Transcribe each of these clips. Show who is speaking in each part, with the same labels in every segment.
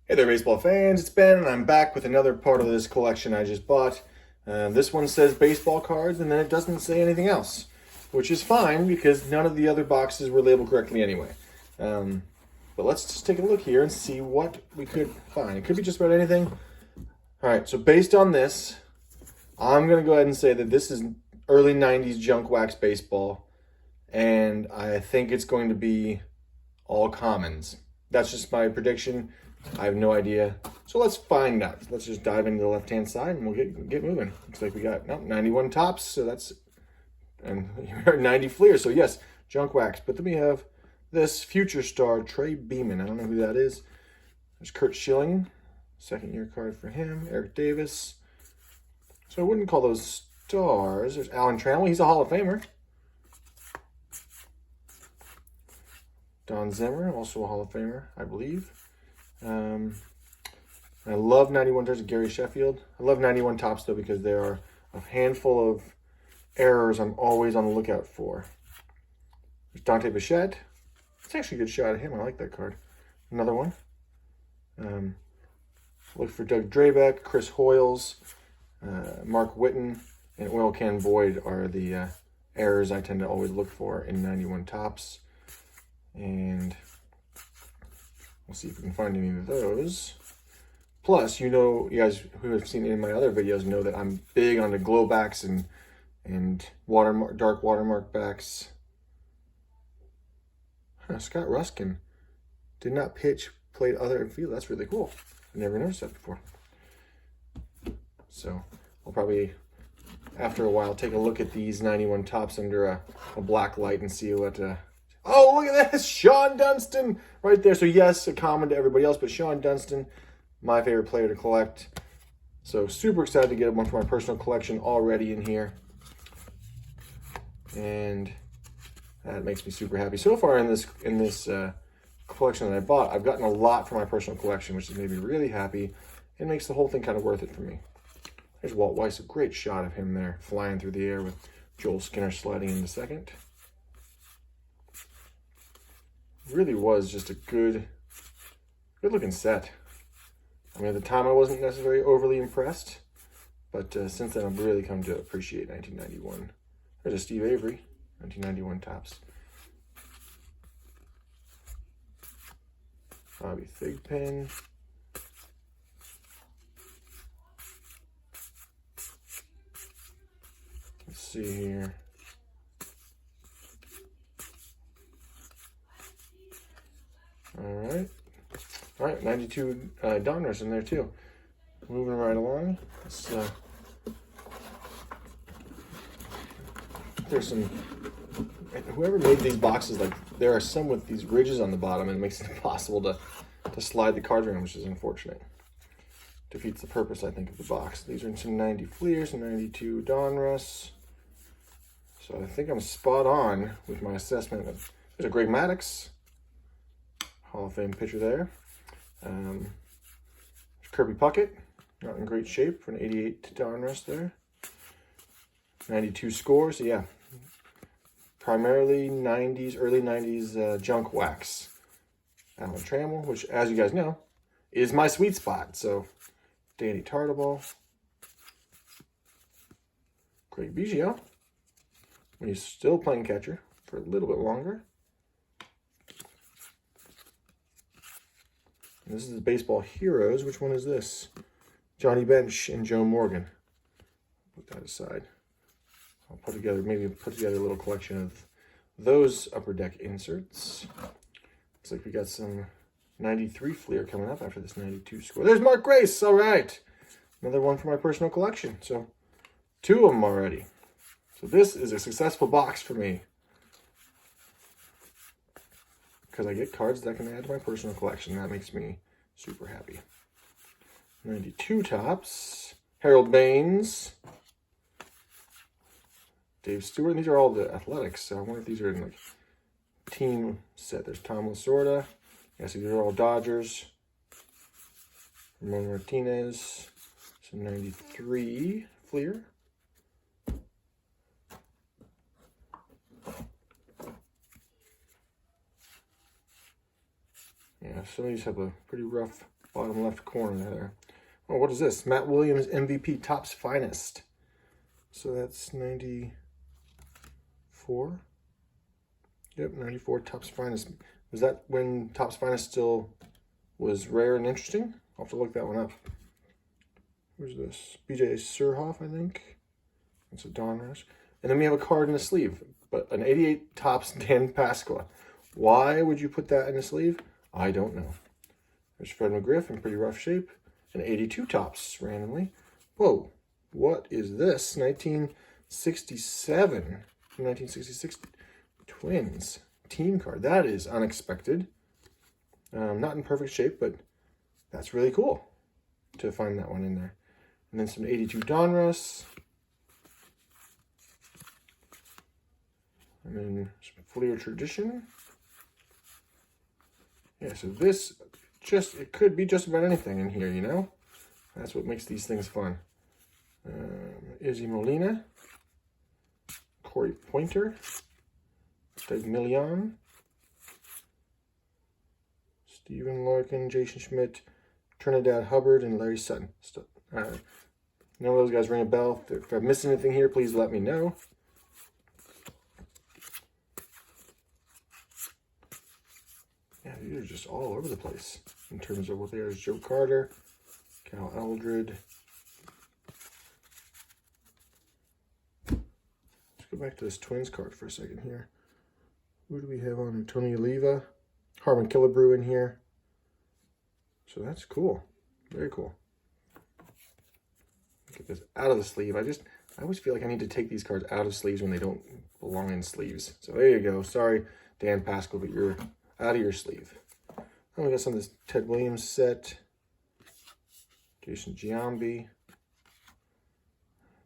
Speaker 1: Hey there, baseball fans. It's Ben, and I'm back with another part of this collection I just bought. This one says baseball cards, and then it doesn't say anything else, which is fine because none of the other boxes were labeled correctly anyway. But let's just take a look here and see what we could find. It could be just about anything. All right, so based on this, I'm going to go ahead and say that this is early 90s junk wax baseball, and I think it's going to be all commons. That's just my prediction. I have no idea. So let's find out. Let's just dive into the left-hand side and we'll get moving. Looks like we got 91 tops, so that's, and 90 fleers. So yes, junk wax. But then we have this future star, Trey Beeman. I don't know who that is. There's Kurt Schilling, second-year card for him. Eric Davis. So I wouldn't call those stars. There's Alan Trammell. He's a Hall of Famer. Don Zimmer, also a Hall of Famer, I believe. I love 91 tops of Gary Sheffield. I love 91 tops, though, because there are a handful of errors I'm always on the lookout for. There's Dante Bichette. It's actually a good shot at him. I like that card. Another one. Look for Doug Drabeck, Chris Hoyles, Mark Whitten, and Oil Can Boyd are the errors I tend to always look for in 91 tops. And we'll see if we can find any of those. Plus, you guys who have seen it in my other videos know that I'm big on the glow backs and dark watermark backs. Scott Ruskin did not pitch, played other infield. That's really cool. I never noticed that before. So I'll probably, after a while, take a look at these 91 tops under a black light and see what... Oh, look at this! Sean Dunston right there. So yes, a common to everybody else, but Sean Dunston, my favorite player to collect. So super excited to get one for my personal collection already in here. And that makes me super happy. So far in this collection that I bought, I've gotten a lot for my personal collection, which has made me really happy. It makes the whole thing kind of worth it for me. There's Walt Weiss, a great shot of him there, flying through the air with Joel Skinner sliding into second. Really was just a good looking set. I mean, at the time I wasn't necessarily overly impressed, but since then I've really come to appreciate 1991. There's a Steve Avery, 1991 tops. Bobby Thigpen. Let's see here. All right, 92 Donruss in there too. Moving right along. There's some, whoever made these boxes, like there are some with these ridges on the bottom and it makes it impossible to slide the cards around, which is unfortunate. Defeats the purpose, I think, of the box. These are some 90 Fleers and 92 Donruss. So I think I'm spot on with my assessment. There's a Greg Maddux, Hall of Fame pitcher there. Kirby Puckett, not in great shape for an 88 Donruss there. 92 scores, so yeah. Primarily 90s, early 90s junk wax. Alan Trammell, which, as you guys know, is my sweet spot. So, Danny Tartabull. Craig Biggio, when he's still playing catcher for a little bit longer. And this is the Baseball Heroes. Which one is this? Johnny Bench and Joe Morgan. Put that aside. I'll put together a little collection of those upper deck inserts. Looks like we got some 93 Fleer coming up after this 92 score. There's Mark Grace. All right. Another one for my personal collection. So 2 of them already. So this is a successful box for me, because I get cards that I can add to my personal collection. That makes me super happy. 92 tops. Harold Baines. Dave Stewart. And these are all the Athletics. So I wonder if these are in like team set. There's Tom Lasorda. Yes, these are all Dodgers. Ramon Martinez. Some 93 Fleer. Yeah, some of these have a pretty rough bottom left corner there. Oh, what is this? Matt Williams MVP Topps Finest. So that's 94. Yep, 94 Topps Finest. Was that when Topps Finest still was rare and interesting? I'll have to look that one up. Where's this? BJ Surhoff, I think. That's a Donruss. And then we have a card in the sleeve, but an 88 Topps Dan Pasqua. Why would you put that in the sleeve? I don't know. There's Fred McGriff in pretty rough shape. An 82 Topps randomly. Whoa, what is this? 1967, 1966 Twins team card. That is unexpected. Not in perfect shape, but that's really cool to find that one in there. And then some 82 Donruss. And then some Fleer Tradition. Yeah, so this it could be just about anything in here, you know? That's what makes these things fun. Izzy Molina. Corey Pointer. Doug Million. Stephen Larkin, Jason Schmidt, Trinidad Hubbard, and Larry Sutton. None of those guys ring a bell. If I've missed anything here, please let me know. Yeah, these are just all over the place in terms of what they are. There's Joe Carter, Cal Eldred. Let's go back to this Twins card for a second here. Who do we have on there? Tony Oliva, Harmon Killebrew in here. So that's cool. Very cool. Get this out of the sleeve. I always feel like I need to take these cards out of sleeves when they don't belong in sleeves. So there you go. Sorry, Dan Pascal, but you're out of your sleeve. Oh, we got some of this Ted Williams set. Jason Giambi.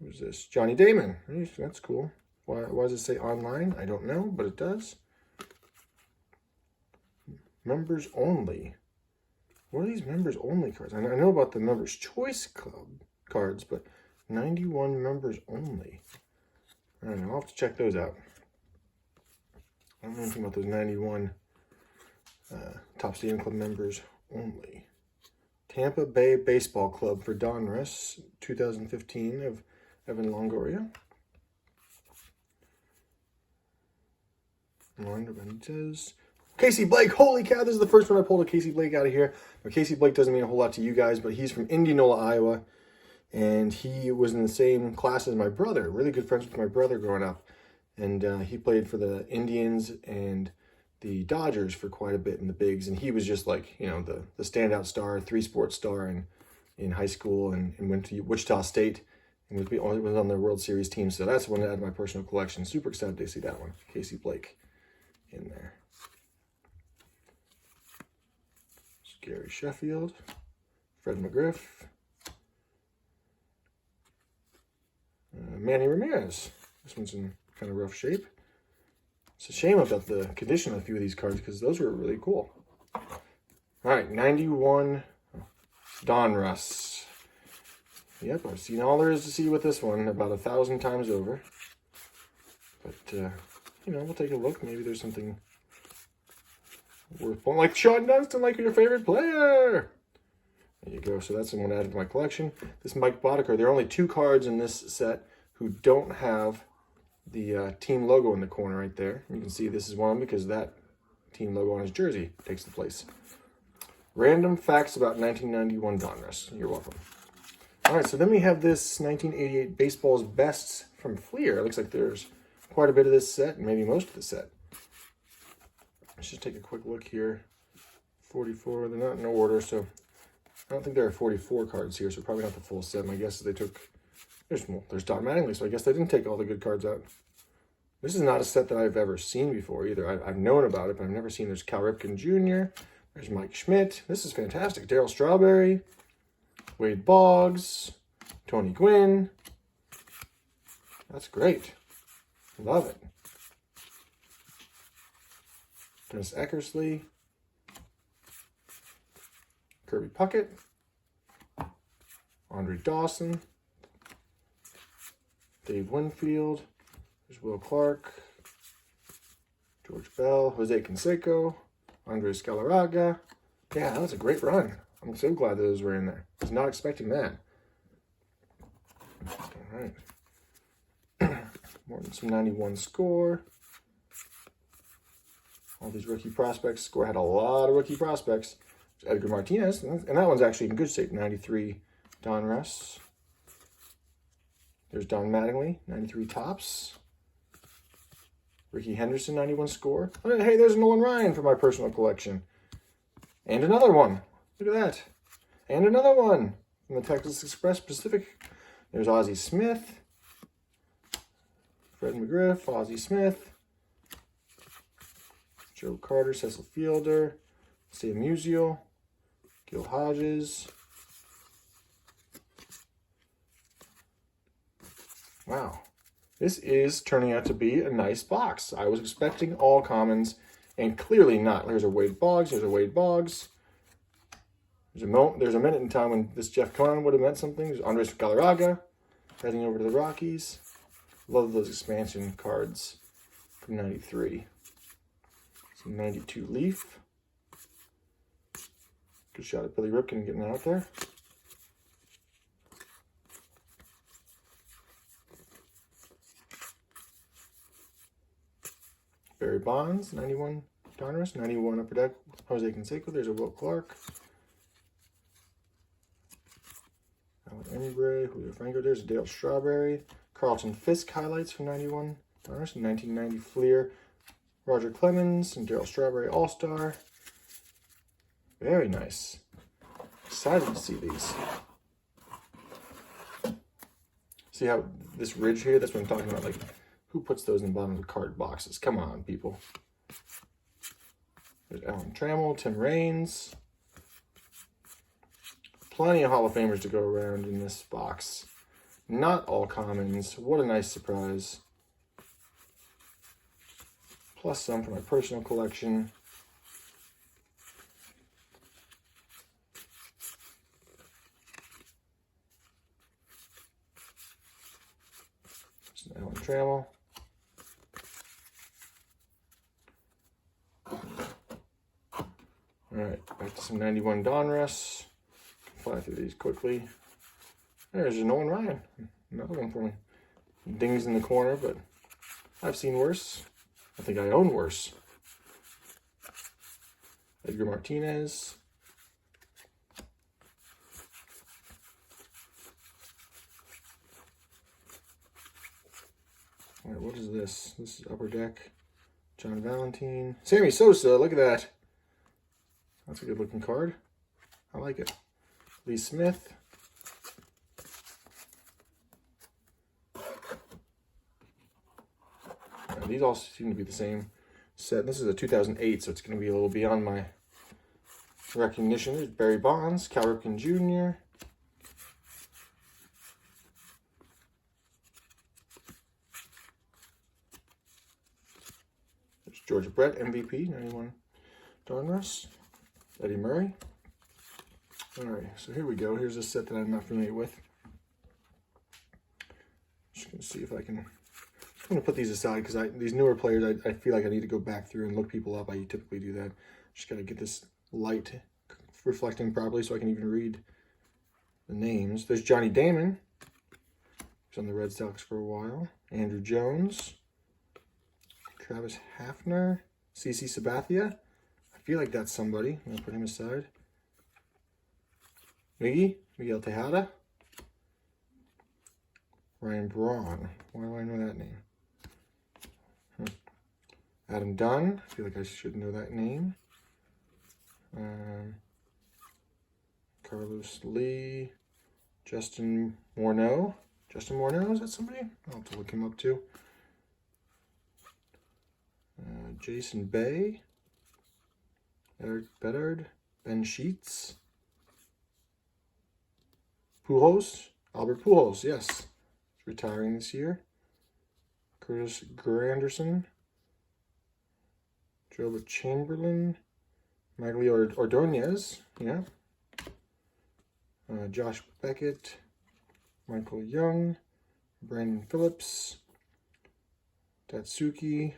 Speaker 1: Who's this? Johnny Damon. That's cool. Why does it say online? I don't know, but it does. Members only. What are these members only cards? I know about the Members Choice Club cards, but 91 members only. I don't know. I'll have to check those out. I don't know anything about those 91 Topps Stadium Club members only. Tampa Bay Baseball Club for Donruss, 2015 of Evan Longoria. Orlando Benitez. Casey Blake, holy cow, this is the first one I pulled a Casey Blake out of here. Now, Casey Blake doesn't mean a whole lot to you guys, but he's from Indianola, Iowa, and he was in the same class as my brother, really good friends with my brother growing up, and he played for the Indians and the Dodgers for quite a bit in the bigs, and he was just like, you know, the standout star, three-sport star in high school, and went to Wichita State, and was on the World Series team, so that's one to add to my personal collection. Super excited to see that one, Casey Blake in there. Gary Sheffield, Fred McGriff, Manny Ramirez. This one's in kind of rough shape. It's a shame about the condition of a few of these cards because those were really cool. All right, 91 Donruss. Yep, I've seen all there is to see with this one about 1,000 times over. But, you know, we'll take a look. Maybe there's something worth pulling, like Sean Dunston, like your favorite player. There you go. So that's the one added to my collection. This Mike Boddicker. There are only 2 cards in this set who don't have the team logo in the corner right there. You can see this is one because that team logo on his jersey takes the place. Random facts about 1991 Donruss. You're welcome. All right, so then we have this 1988 Baseball's Bests from Fleer. It looks like there's quite a bit of this set, maybe most of the set. Let's just take a quick look here. 44, they're not in order, so I don't think there are 44 cards here, so probably not the full set. My guess is they took, there's Don Mattingly, so I guess they didn't take all the good cards out. This is not a set that I've ever seen before either. I've known about it, but I've never seen. There's Cal Ripken Jr., there's Mike Schmidt. This is fantastic. Darryl Strawberry, Wade Boggs, Tony Gwynn. That's great. Love it. Dennis Eckersley, Kirby Puckett, Andre Dawson, Dave Winfield, there's Will Clark, George Bell, Jose Canseco, Andres Galarraga. Yeah, that was a great run. I'm so glad those were in there. I was not expecting that. All right. More than some 91 score. All these rookie prospects. Score had a lot of rookie prospects. Edgar Martinez, and that one's actually in good shape. 93 Donruss. There's Don Mattingly, 93 tops. Ricky Henderson, 91 score. Hey, there's Nolan Ryan for my personal collection. And another one. Look at that. And another one from the Texas Express Pacific. There's Ozzie Smith. Fred McGriff, Ozzie Smith. Joe Carter, Cecil Fielder. Sam Musial. Gil Hodges. Wow. This is turning out to be a nice box. I was expecting all commons, and clearly not. There's a Wade Boggs. There's a Wade Boggs. There's a minute in time when this Jeff Conn would have meant something. There's Andres Galarraga heading over to the Rockies. Love those expansion cards from 93. Some 92 Leaf. Good shot at Billy Ripken getting out there. Barry Bonds, 91 Donruss, 91 Upper Deck, Jose Canseco. There's a Will Clark. Alan Embre, Julio Franco. There's a Dale Strawberry. Carlton Fisk highlights from 91 Donruss, 1990 Fleer. Roger Clemens and Darryl Strawberry All-Star. Very nice. Excited to see these. See how this ridge here, that's what I'm talking about, like, who puts those in the bottom of the card boxes? Come on, people. There's Alan Trammell, Tim Raines. Plenty of Hall of Famers to go around in this box. Not all commons. What a nice surprise. Plus some for my personal collection. Alan Trammell. All right, back to some 91 Donruss. Fly through these quickly. There's Nolan Ryan. Another one for me. Dings in the corner, but I've seen worse. I think I own worse. Edgar Martinez. All right, what is this? This is Upper Deck. John Valentine. Sammy Sosa, look at that. That's a good looking card. I like it. Lee Smith. These all seem to be the same set. This is a 2008, so it's going to be a little beyond my recognition. There's Barry Bonds, Cal Ripken Jr. There's Georgia Brett, MVP, 91 Donruss. Eddie Murray. All right, so here we go. Here's a set that I'm not familiar with. Just going to see if I can... I'm going to put these aside because these newer players, I feel like I need to go back through and look people up. I typically do that. Just got to get this light reflecting properly so I can even read the names. There's Johnny Damon. He's on the Red Sox for a while. Andrew Jones. Travis Hafner. CC Sabathia. I feel like that's somebody. I'm going to put him aside. Miguel Tejada. Ryan Braun. Why do I know that name? Adam Dunn. I feel like I should know that name. Carlos Lee. Justin Morneau. Justin Morneau, is that somebody? I'll have to look him up too. Jason Bay. Eric Bedard. Ben Sheets. Pujols. Albert Pujols, yes. He's retiring this year. Curtis Granderson. Joba Chamberlain. Maglio Ordonez, yeah. Josh Beckett. Michael Young. Brandon Phillips. Tatsuki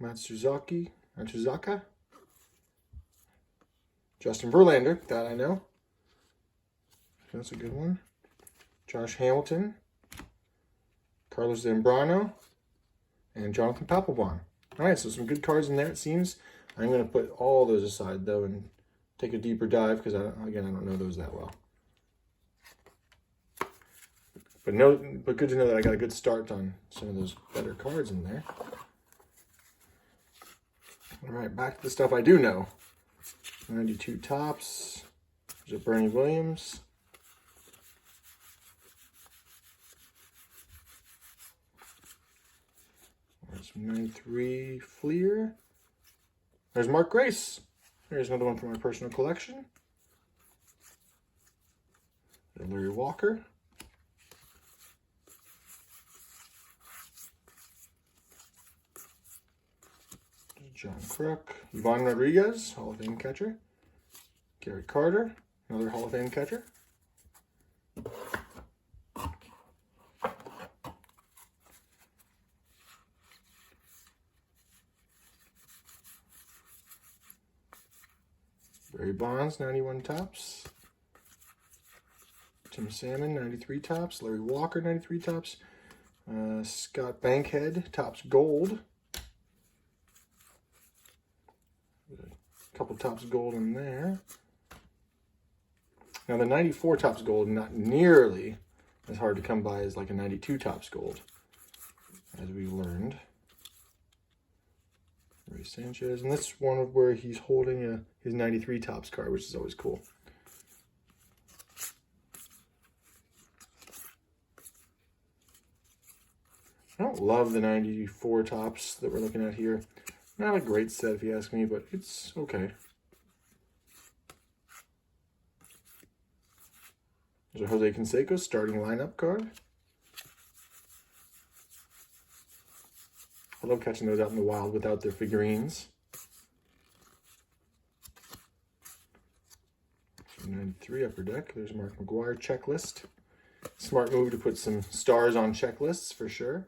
Speaker 1: Matsuzaka. Justin Verlander, that I know. That's a good one. Josh Hamilton, Carlos Zambrano, and Jonathan Papelbon. All right, so some good cards in there, it seems. I'm going to put all those aside, though, and take a deeper dive because, again, I don't know those that well. But good to know that I got a good start on some of those better cards in there. All right, back to the stuff I do know. 92 Topps. There's a Bernie Williams. There's 93 Fleer. There's Mark Grace. There's another one from my personal collection. There's Larry Walker. There's John Kruk. Yvonne Rodriguez, Hall of Fame catcher. Gary Carter, another Hall of Fame catcher. Barry Bonds, 91 Topps. Tim Salmon, 93 Topps. Larry Walker, 93 Topps. Scott Bankhead, Topps Gold. A couple Topps Gold in there. Now the 94 Topps Gold, not nearly as hard to come by as like a 92 Topps Gold, as we learned. Ray Sanchez, and this one where he's holding his 93 Topps card, which is always cool. I don't love the 94 Topps that we're looking at here. Not a great set if you ask me, but it's okay. There's a Jose Canseco starting lineup card. I love catching those out in the wild without their figurines. 93 Upper Deck. There's Mark McGwire checklist. Smart move to put some stars on checklists for sure.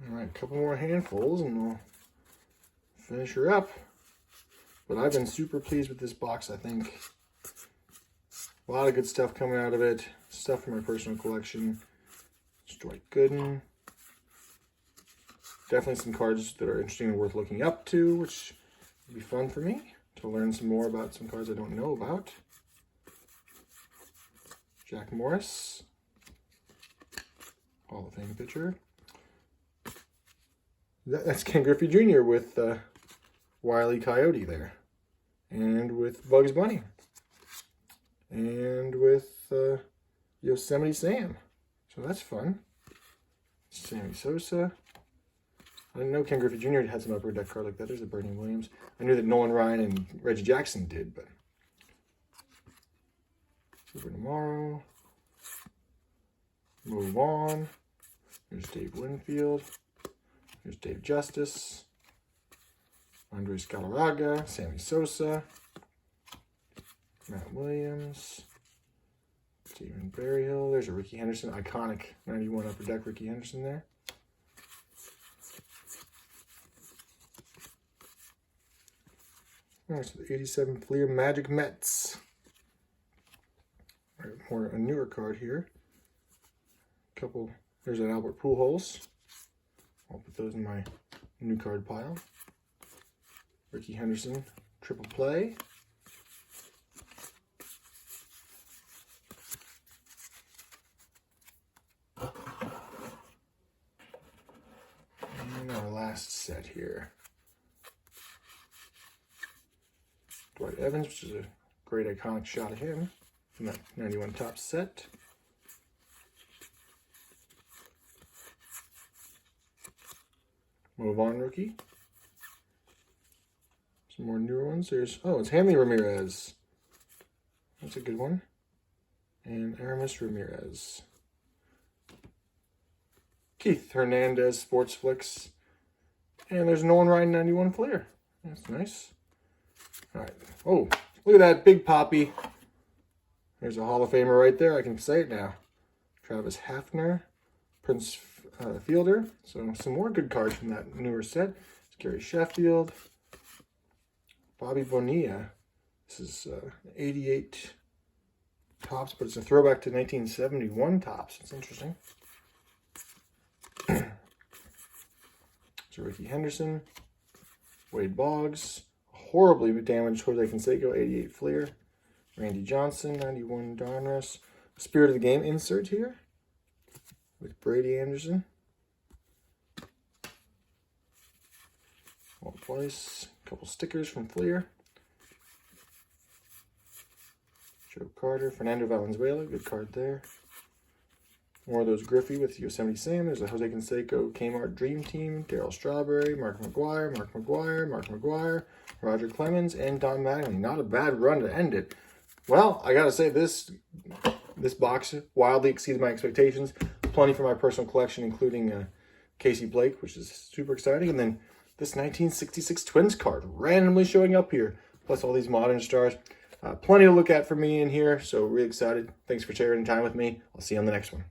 Speaker 1: All right, a couple more handfuls and we'll finish her up. But I've been super pleased with this box, I think. A lot of good stuff coming out of it. Stuff from my personal collection. Dwight Gooden. Definitely some cards that are interesting and worth looking up to, which would be fun for me to learn some more about some cards I don't know about. Jack Morris. Hall of Fame pitcher. That's Ken Griffey Jr. with Wile E. Coyote there. And with Bugs Bunny. And with Yosemite Sam. So that's fun. Sammy Sosa. I didn't know Ken Griffey Jr. had some upper deck card like that. There's a Bernie Williams. I knew that Nolan Ryan and Reggie Jackson did, but Super Tomorrow. Move on. There's Dave Winfield. There's Dave Justice. Andres Galarraga. Sammy Sosa. Matt Williams. Stephen Berryhill. There's a Ricky Henderson. Iconic 91 upper deck Ricky Henderson there. All right, so the 87 Fleer Magic Mets. All right, more a newer card here. Couple. There's an Albert Pujols. I'll put those in my new card pile. Ricky Henderson triple play. And our last set here. Dwight Evans, which is a great iconic shot of him from that 91 Topps set. Move on, rookie. Some more newer ones. There's, oh, it's Hanley Ramirez. That's a good one. And Aramis Ramirez. Keith Hernandez, Sports Flicks. And there's Nolan Ryan 91 Fleer. That's nice. All right. Oh, look at that big poppy. There's a Hall of Famer right there. I can say it now. Travis Hafner, Prince Fielder. So some more good cards from that newer set. It's Gary Sheffield. Bobby Bonilla. This is 88 Topps, but it's a throwback to 1971 Topps. It's interesting. So Ricky Henderson, Wade Boggs, horribly damaged Jose Canseco, 88 Fleer, Randy Johnson, 91 Donruss. Spirit of the Game insert here with Brady Anderson. Walt Weiss, a couple stickers from Fleer. Joe Carter, Fernando Valenzuela, good card there. More of those Griffey with Yosemite Sam. There's a Jose Canseco Kmart Dream Team, Darryl Strawberry, Mark McGuire, Roger Clemens, and Don Mattingly. Not a bad run to end it. Well, I gotta say this box wildly exceeded my expectations. Plenty for my personal collection, including Casey Blake, which is super exciting, and then this 1966 Twins card randomly showing up here, plus all these modern stars. Plenty to look at for me in here, so really excited. Thanks for sharing time with me. I'll see you on the next one.